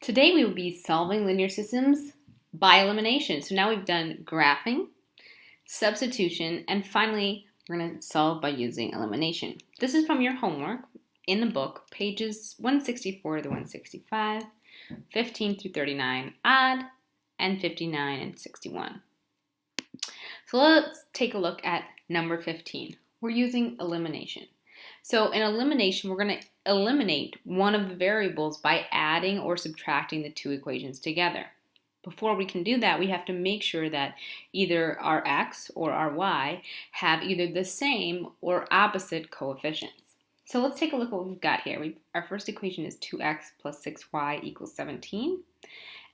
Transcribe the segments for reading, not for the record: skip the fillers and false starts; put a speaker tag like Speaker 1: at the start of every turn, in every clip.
Speaker 1: Today we will be solving linear systems by elimination. So now we've done graphing, substitution, and finally we're going to solve by using elimination. This is from your homework in the book, pages 164 to 165, 15 through 39 odd, and 59 and 61. So let's take a look at number 15. We're using elimination. So in elimination, we're going to eliminate one of the variables by adding or subtracting the two equations together. Before we can do that, we have to make sure that either our x or our y have either the same or opposite coefficients. So let's take a look at what we've got here. Our first equation is 2x plus 6y equals 17.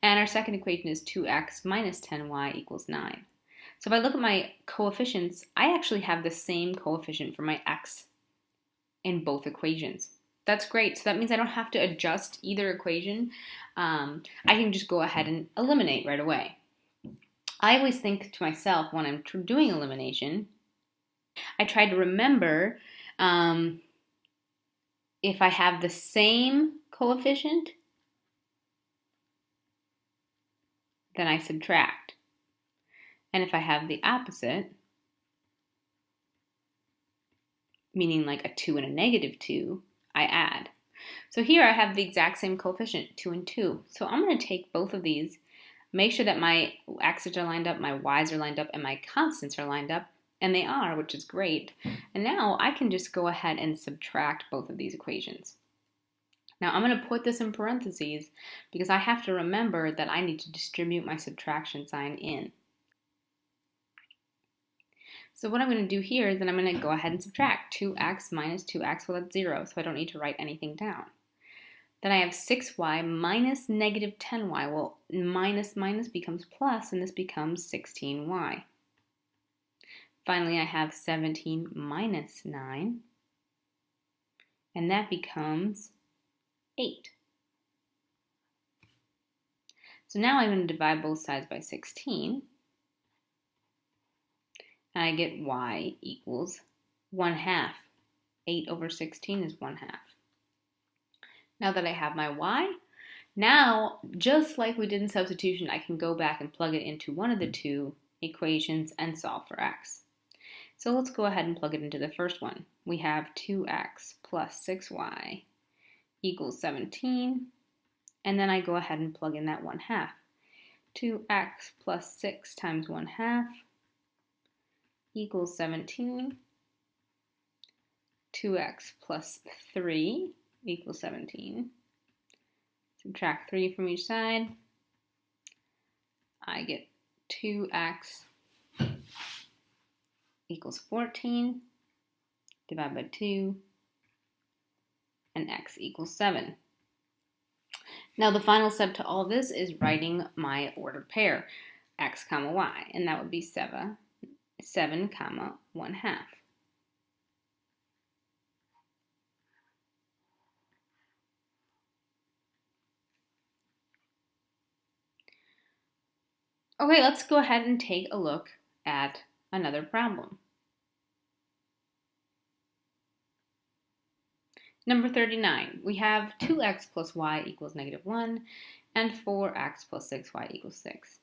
Speaker 1: And our second equation is 2x minus 10y equals 9. So if I look at my coefficients, I actually have the same coefficient for my x in both equations. That's great. So that means I don't have to adjust either equation. I can just go ahead and eliminate right away. I always think to myself when I'm doing elimination, I try to remember if I have the same coefficient, then I subtract. And if I have the opposite, meaning like a 2 and a negative 2, I add. So here I have the exact same coefficient, 2 and 2. So I'm going to take both of these, make sure that my x's are lined up, my y's are lined up, and my constants are lined up, and they are, which is great. And now I can just go ahead and subtract both of these equations. Now I'm going to put this in parentheses because I have to remember that I need to distribute my subtraction sign in. So what I'm going to do here is that I'm going to go ahead and subtract 2x minus 2x, well that's 0, so I don't need to write anything down. Then I have 6y minus negative 10y, well minus minus becomes plus and this becomes 16y. Finally I have 17 minus 9 and that becomes 8. So now I'm going to divide both sides by 16. And I get y equals 1/2. 8 over 16 is 1/2. Now that I have my y, now just like we did in substitution, I can go back and plug it into one of the two equations and solve for x. So let's go ahead and plug it into the first one. We have 2x plus 6y equals 17. And then I go ahead and plug in that 1/2. 2x plus 6 times 1/2 equals 17. 2x plus 3 equals 17. Subtract 3 from each side. I get 2x equals 14. Divide by 2. And x equals 7. Now the final step to all this is writing my ordered pair, x comma y, and that would be 7 comma 1/2. Okay, let's go ahead and take a look at another problem. Number 39, we have 2x plus y equals negative 1 and 4x plus 6y equals 6.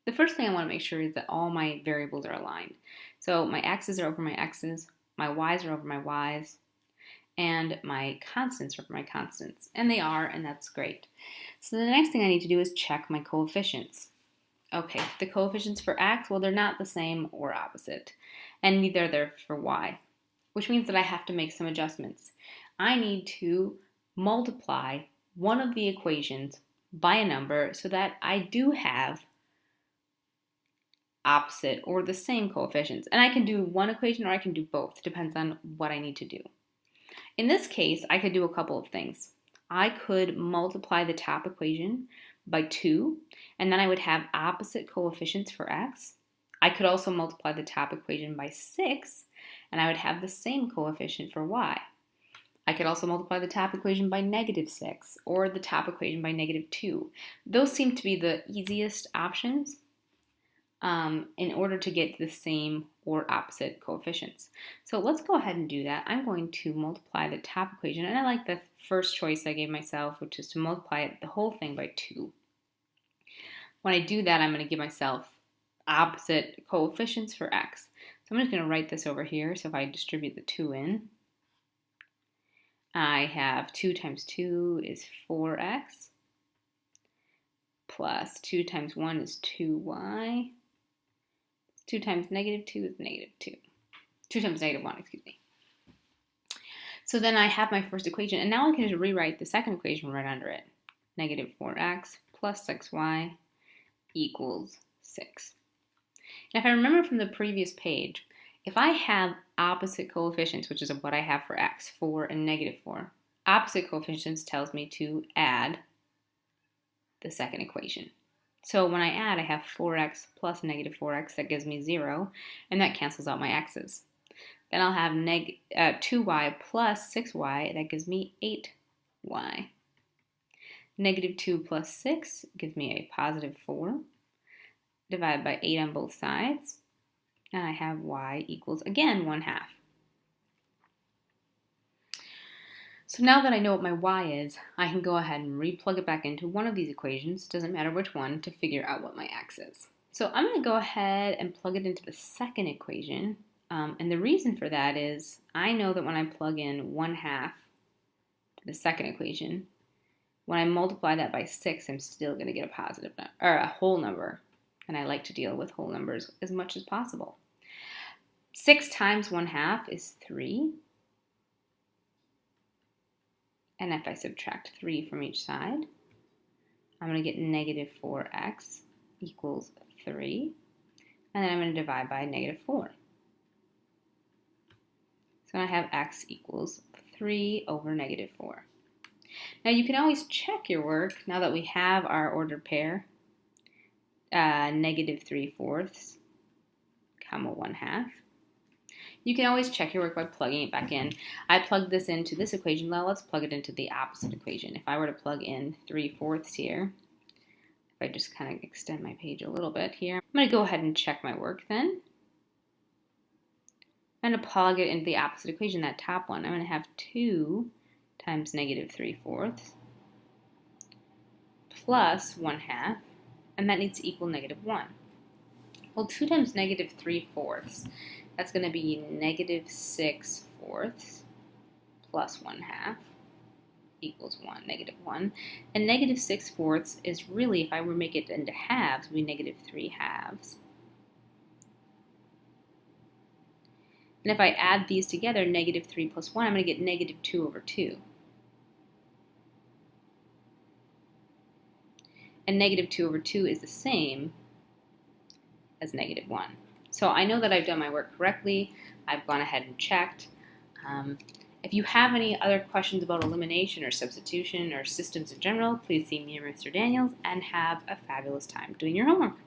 Speaker 1: The first thing I want to make sure is that all my variables are aligned. So my x's are over my x's, my y's are over my y's, and my constants are over my constants. And they are, and that's great. So the next thing I need to do is check my coefficients. Okay, the coefficients for x, well, they're not the same or opposite. And neither are they for y, which means that I have to make some adjustments. I need to multiply one of the equations by a number so that I do have opposite or the same coefficients. And I can do one equation or I can do both. Depends on what I need to do. In this case, I could do a couple of things. I could multiply the top equation by 2, and then I would have opposite coefficients for x. I could also multiply the top equation by 6, and I would have the same coefficient for y. I could also multiply the top equation by negative 6 or the top equation by negative 2. Those seem to be the easiest options. in order to get the same or opposite coefficients. So let's go ahead and do that. I'm going to multiply the top equation, and I like the first choice I gave myself, which is to multiply the whole thing by 2. When I do that, I'm going to give myself opposite coefficients for x. So I'm just going to write this over here. So if I distribute the 2 in, I have 2 times 2 is 4x, plus 2 times 1 is 2y, 2 times negative 2 is negative 2. 2 times negative 1, excuse me. So then I have my first equation, and now I can just rewrite the second equation right under it. Negative 4x plus 6y equals 6. Now if I remember from the previous page, if I have opposite coefficients, which is what I have for x, 4 and negative 4, opposite coefficients tells me to add the second equation. So when I add, I have 4x plus negative 4x, that gives me 0, and that cancels out my x's. Then I'll have 2y plus 6y, that gives me 8y. Negative 2 plus 6 gives me a positive 4. Divide by 8 on both sides, and I have y equals, again, 1/2. So now that I know what my y is, I can go ahead and replug it back into one of these equations, doesn't matter which one, to figure out what my x is. So I'm going to go ahead and plug it into the second equation, and the reason for that is I know that when I plug in 1/2 to the second equation, when I multiply that by 6, I'm still going to get a positive or a whole number, and I like to deal with whole numbers as much as possible. 6 times 1/2 is 3. And if I subtract 3 from each side, I'm going to get negative 4x equals 3. And then I'm going to divide by negative 4. So I have x equals 3 over negative 4. Now you can always check your work now that we have our ordered pair. Negative 3/4, comma 1/2. You can always check your work by plugging it back in. I plugged this into this equation. Now let's plug it into the opposite equation. If I were to plug in 3/4 here, if I just kind of extend my page a little bit here, I'm going to go ahead and check my work then. I'm going to plug it into the opposite equation, that top one. I'm going to have 2 times negative 3/4 plus 1/2, and that needs to equal negative 1. Well, 2 times negative 3/4, that's going to be negative 6/4 plus 1/2 equals 1, negative 1. And negative 6/4 is really, if I were to make it into halves, would be negative 3/2. And if I add these together, negative 3 plus 1, I'm going to get negative 2 over 2. And negative 2 over 2 is the same as negative 1. So I know that I've done my work correctly. I've gone ahead and checked. If you have any other questions about elimination or substitution or systems in general, please see me or Mr. Daniels, and have a fabulous time doing your homework.